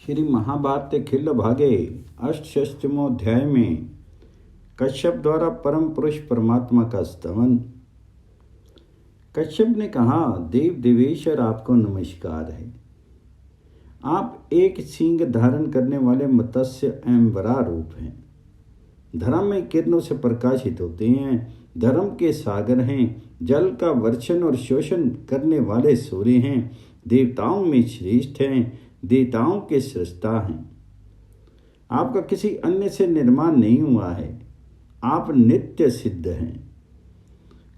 श्री महाभारत खिल भागे अष्टषष्टमोध्याय में कश्यप द्वारा परम पुरुष परमात्मा का स्तवन। कश्यप ने कहा, देव देवेश्वर आपको नमस्कार है। आप एक सींग धारण करने वाले मत्स्य एवं वराह रूप हैं। धर्म में किरणों से प्रकाशित होते हैं, धर्म के सागर हैं, जल का वर्षण और शोषण करने वाले सूर्य हैं, देवताओं में श्रेष्ठ हैं, देवताओं के सृष्टा हैं। आपका किसी अन्य से निर्माण नहीं हुआ है, आप नित्य सिद्ध हैं,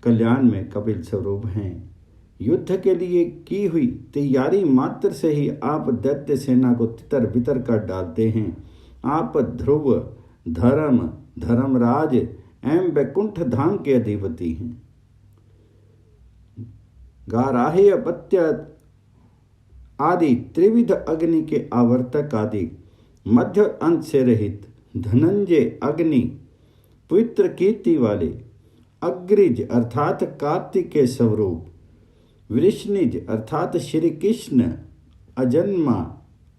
कल्याण में कपिल स्वरूप हैं। युद्ध के लिए की हुई तैयारी मात्र से ही आप दैत्य सेना को तितर बितर कर डालते हैं। आप ध्रुव, धर्म, धर्मराज एवं वैकुंठ धाम के अधिपति हैं। गाराह्य पत्य आदि त्रिविध अग्नि के आवर्तक आदि मध्य अंत से रहित धनंजय अग्नि पवित्र कीर्ति वाले अग्रिज अर्थात कार्तिक के स्वरूप, वृष्णिज अर्थात श्री कृष्ण, अजन्मा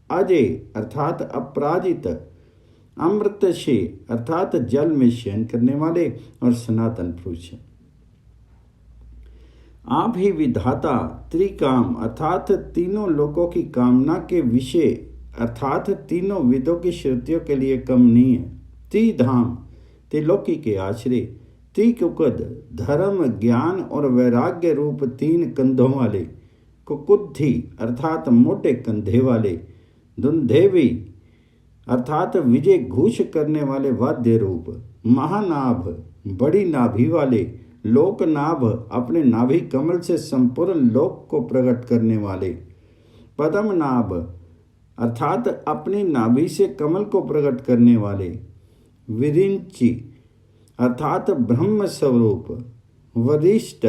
अजय अर्थात अपराजित, अमृतशे अर्थात जल में शयन करने वाले और सनातन पुरुष हैं। आप ही विधाता, त्रिकाम अर्थात तीनों लोकों की कामना के विषय अर्थात तीनों वेदों की श्रुतियों के लिए कमनीय, त्रिधाम त्रिलोकी के आश्रय, त्रिकुकुद धर्म, ज्ञान और वैराग्य रूप तीन कंधों वाले, कुकुद्धि अर्थात मोटे कंधे वाले, दुंधेवी अर्थात विजय घूष करने वाले वाद्य रूप, महानाभ बड़ी नाभि वाले, लोकनाभ अपने नाभि कमल से संपूर्ण लोक को प्रकट करने वाले, पद्मनाभ अर्थात अपनी नाभि से कमल को प्रकट करने वाले, विरिंची अर्थात ब्रह्म स्वरूप, वरिष्ठ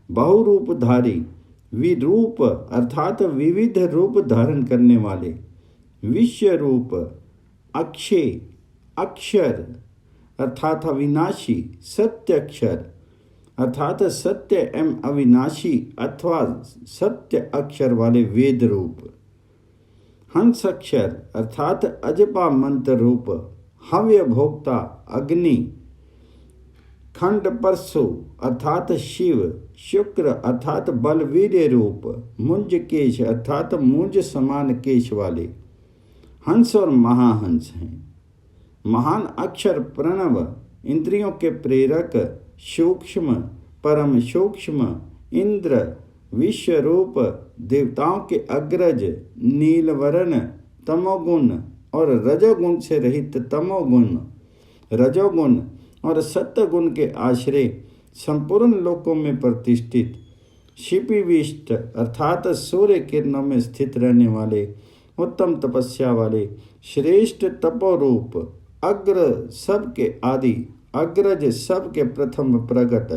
बहुरूपधारी, विरूप अर्थात विविध रूप धारण करने वाले, विश्वरूप, अक्षय अक्षर अर्थात अविनाशी, सत्य अक्षर अर्थात सत्य एवं अविनाशी अथवा सत्य अक्षर वाले वेद रूप, हंस अक्षर अर्थात अजपा मंत्र रूप, हव्य भोक्ता अग्नि, खंड परशु अर्थात शिव, शुक्र अर्थात बलवीर्य रूप, मुंज केश अर्थात मुंज समान केश वाले, हंस और महाहंस हैं। महान अक्षर प्रणव, इंद्रियों के प्रेरक, सूक्ष्म परम सूक्ष्म, इंद्र विश्वरूप, देवताओं के अग्रज, नीलवर्ण तमोगुण और रजोगुण से रहित तमोगुण, रजोगुण और सत्वगुण के आश्रय, संपूर्ण लोकों में प्रतिष्ठित, शिपिविष्ट अर्थात सूर्य किरणों में स्थित रहने वाले, उत्तम तपस्या वाले, श्रेष्ठ तपोरूप, अग्र सबके आदि, अग्रज सबके प्रथम प्रगट,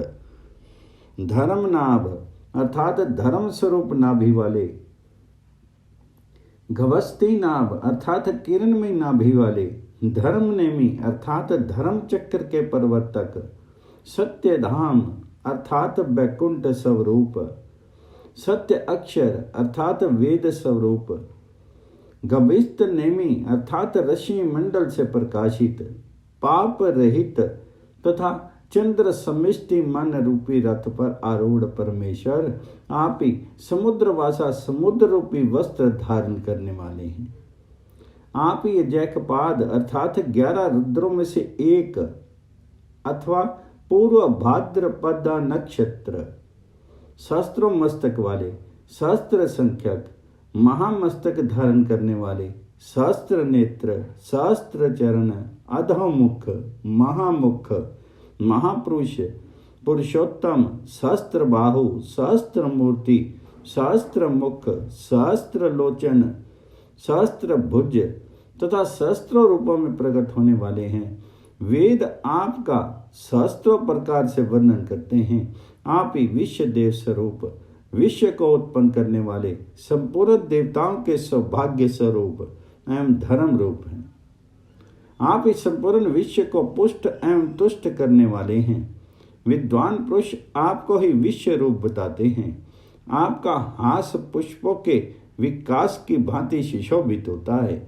धर्मनाभ अर्थात धर्म स्वरूप नाभि वाले, घवस्ती नाभ अर्थात किरणमय नाभि वाले, धर्मनेमी अर्थात धर्म चक्र के प्रवर्तक, सत्यधाम अर्थात वैकुंठ स्वरूप, सत्य अक्षर अर्थात वेद स्वरूप, गभिस्त नेमी अर्थात ऋषि मंडल से प्रकाशित, पाप रहित तथा चंद्र समिष्टि मन रूपी रथ पर आरूढ़ परमेश्वर, आप ही समुद्रवासा समुद्र रूपी वस्त्र धारण करने वाले हैं। आप ही जैकपाद अर्थात 11 रुद्रों में से एक अथवा पूर्व भाद्रपदा नक्षत्र, सहस्त्रों मस्तक वाले, सहस्त्र संख्यक, महामस्तक धारण करने वाले, सहस्त्र नेत्र, सहस्त्र चरण, अधोमुख, महामुख, महापुरुष, पुरुषोत्तम, सहस्त्र बाहु, सहस्त्र मूर्ति, सहस्त्र मुख, सहस्त्र लोचन, सहस्त्र भुज तथा सहस्त्रों रूपों में प्रकट होने वाले हैं। वेद आपका सहस्त्रों प्रकार से वर्णन करते हैं। आप ही विश्व देव स्वरूप, विश्व को उत्पन्न करने वाले, संपूर्ण देवताओं के सौभाग्य स्वरूप एवं धर्म रूप हैं। आप इस संपूर्ण विश्व को पुष्ट एवं तुष्ट करने वाले हैं। विद्वान पुरुष आपको ही विश्व रूप बताते हैं। आपका हास पुष्पों के विकास की भांति सुशोभित होता है।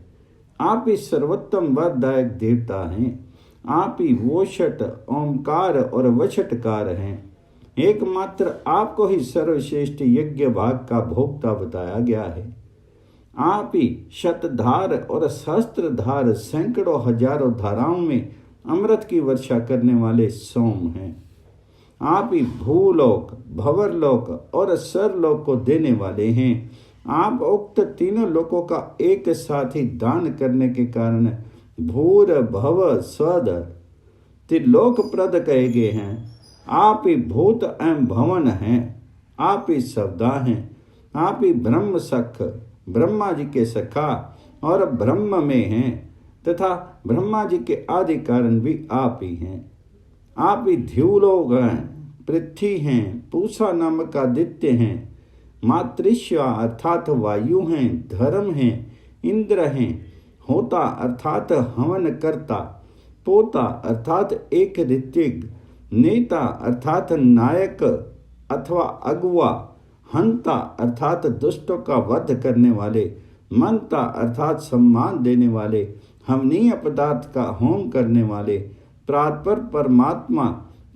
आप ही सर्वोत्तम वरदायक देवता हैं। आप ही वोषट, ओमकार और वशटकार हैं। एकमात्र आपको ही सर्वश्रेष्ठ यज्ञ भाग का भोक्ता बताया गया है। आप ही शतधार और सहस्त्रधार सैकड़ों हजारों धाराओं में अमृत की वर्षा करने वाले सोम हैं। आप ही भूलोक, भंवरलोक और सरलोक को देने वाले हैं। आप उक्त तीनों लोकों का एक साथ ही दान करने के कारण भूर भव स्वद त्रिलोक प्रद कहे गए हैं। आप ही भूत एवं भवन हैं। आप ही सवदा हैं। आप ही ब्रह्म सख, ब्रह्मा जी के सखा और ब्रह्म में हैं तथा ब्रह्मा जी के आदि कारण भी आप ही हैं। आप ही द्युलोक हैं, पृथ्वी हैं, पूषा नामक आदित्य हैं, मातृश्वा अर्थात वायु हैं, धर्म हैं, इंद्र हैं, होता अर्थात हवन करता, पोता अर्थात एक ऋत्विक, नेता अर्थात नायक अथवा अगुआ, हंता अर्थात दुष्टों का वध करने वाले, मनता अर्थात सम्मान देने वाले, हमनीय पदार्थ का होम करने वाले, प्रातपर परमात्मा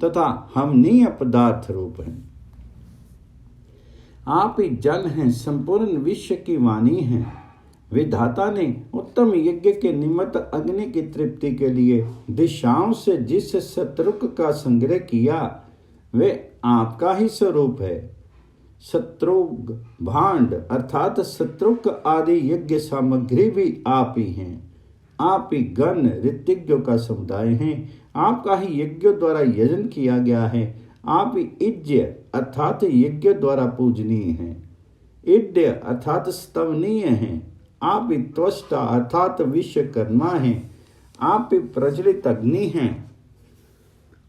तथा हमनीय पदार्थ रूप हैं। आप ही जल हैं, संपूर्ण विश्व की वाणी हैं। विधाता ने उत्तम यज्ञ के निमित्त अग्नि की तृप्ति के लिए दिशाओं से जिस शत्रुक का संग्रह किया वे आपका ही स्वरूप है। शत्रुग भांड अर्थात शत्रुक आदि यज्ञ सामग्री भी आप ही हैं। आप ही गण ऋतिज्ञों का समुदाय हैं। आपका ही यज्ञों द्वारा यजन किया गया है। आप ही इज्य अर्थात यज्ञ द्वारा पूजनीय हैं। इड्य अर्थात स्तवनीय हैं। आप ही त्वष्टा अर्थात विश्वकर्मा हैं। आप ही प्रज्वलित अग्नि हैं।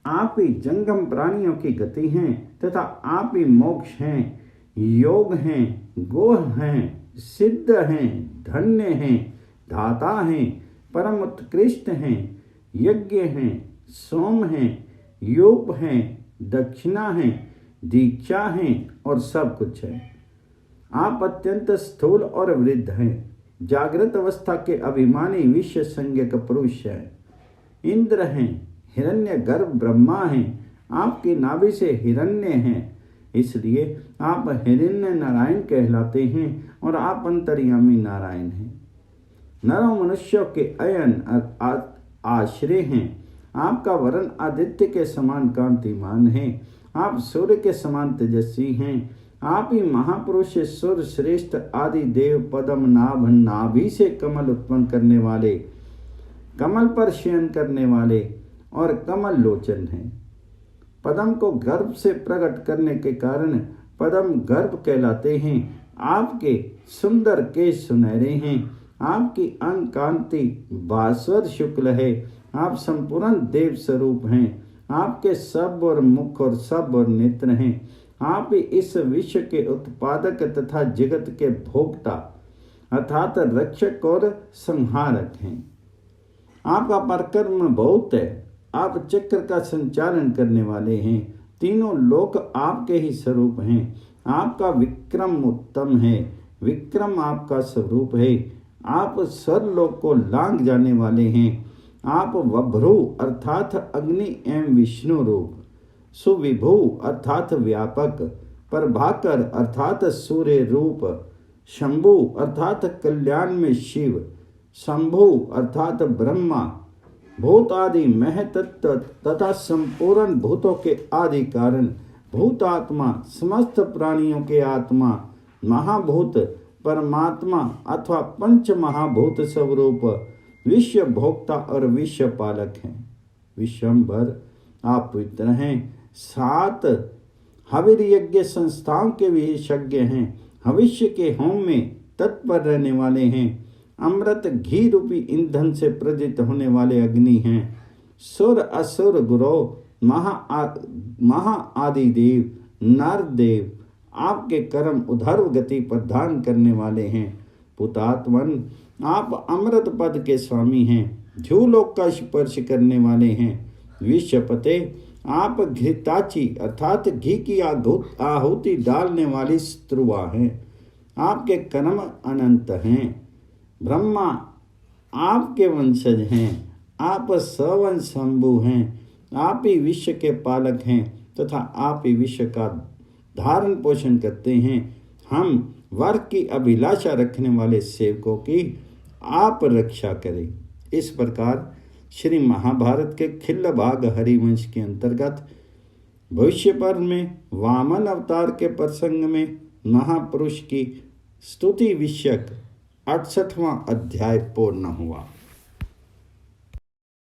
आप ही जंगम प्राणियों की गति हैं तथा आप ही मोक्ष हैं, योग हैं, गोह हैं, सिद्ध हैं, धन्य हैं, धाता हैं, परम उत्कृष्ट हैं, यज्ञ हैं, सोम हैं, योग हैं, दक्षिणा हैं, दीक्षा हैं और सब कुछ है। आप अत्यंत स्थूल और वृद्ध हैं। जागृत अवस्था के अभिमानी विश्व संज्ञक पुरुष हैं। इंद्र हैं, हिरण्य गर्भ ब्रह्मा हैं। आपकी नाभि से हिरण्य हैं, इसलिए आप हिरण्य नारायण कहलाते हैं और आप अंतर्यामी नारायण हैं। नरों मनुष्यों के अयन आश्रय हैं। आपका वर्ण आदित्य के समान कांतिमान है। आप सूर्य के समान तेजस्वी हैं। आप ही महापुरुष सुर श्रेष्ठ आदि देव पद्म नाभ नाभि से कमल उत्पन्न करने वाले, कमल पर शयन करने वाले और कमल लोचन हैं। पद्म को गर्भ से प्रकट करने के कारण पद्म गर्भ कहलाते हैं। आपके सुंदर केश सुनहरे हैं। आपकी अंग कांति भास्वर शुक्ल है। आप संपूर्ण देव स्वरूप हैं। आपके सब और मुख और सब और नेत्र हैं। आप ही इस विश्व के उत्पादक तथा जगत के भोक्ता अर्थात रक्षक और संहारक हैं। आपका पराक्रम बहुत है। आप चक्र का संचालन करने वाले हैं। तीनों लोक आपके ही स्वरूप हैं। आपका विक्रम उत्तम है। विक्रम आपका स्वरूप है। आप सर्वलोक को लांघ जाने वाले हैं। आप वभ्रु अर्थात अग्नि एवं विष्णु रूप, सुविभु अर्थात व्यापक, प्रभाकर अर्थात सूर्य रूप, शंभु अर्थात कल्याण में शिव, शंभु अर्थात ब्रह्मा, भूत आदि महतत्व तथा संपूर्ण भूतों के आदि कारण, भूतात्मा समस्त प्राणियों के आत्मा, महाभूत परमात्मा अथवा पंच महाभूत स्वरूप, विश्व भोक्ता और विश्व पालक हैं। विश्वम्भर आप पवित्र हैं। 7 हविर यज्ञ संस्थाओं के विशेषज्ञ हैं। भविष्य के होम में तत्पर रहने वाले हैं। अमृत घी रूपी ईंधन से प्रज्वलित होने वाले अग्नि हैं। सुर असुर गुरु महा आदि देव नर देव आपके कर्म उधर्व गति प्रदान करने वाले हैं। पुतात्मन आप अमृत पद के स्वामी हैं। झूलोक का स्पर्श करने वाले हैं। विश्वपते आप घृताची अर्थात घी की आहुति डालने वाली स्त्रुवा हैं। आपके कर्म अनंत हैं। ब्रह्मा आपके वंशज हैं। आप सवंश शंभु हैं। आप ही विश्व के पालक हैं तथा आप ही विश्व का धारण पोषण करते हैं। हम वर्ग की अभिलाषा रखने वाले सेवकों की आप रक्षा करें। इस प्रकार श्री महाभारत के खिल्ल भाग हरिवंश के अंतर्गत भविष्य पर्व में वामन अवतार के प्रसंग में महापुरुष की स्तुति विषयक 68वां अध्याय पूर्ण हुआ।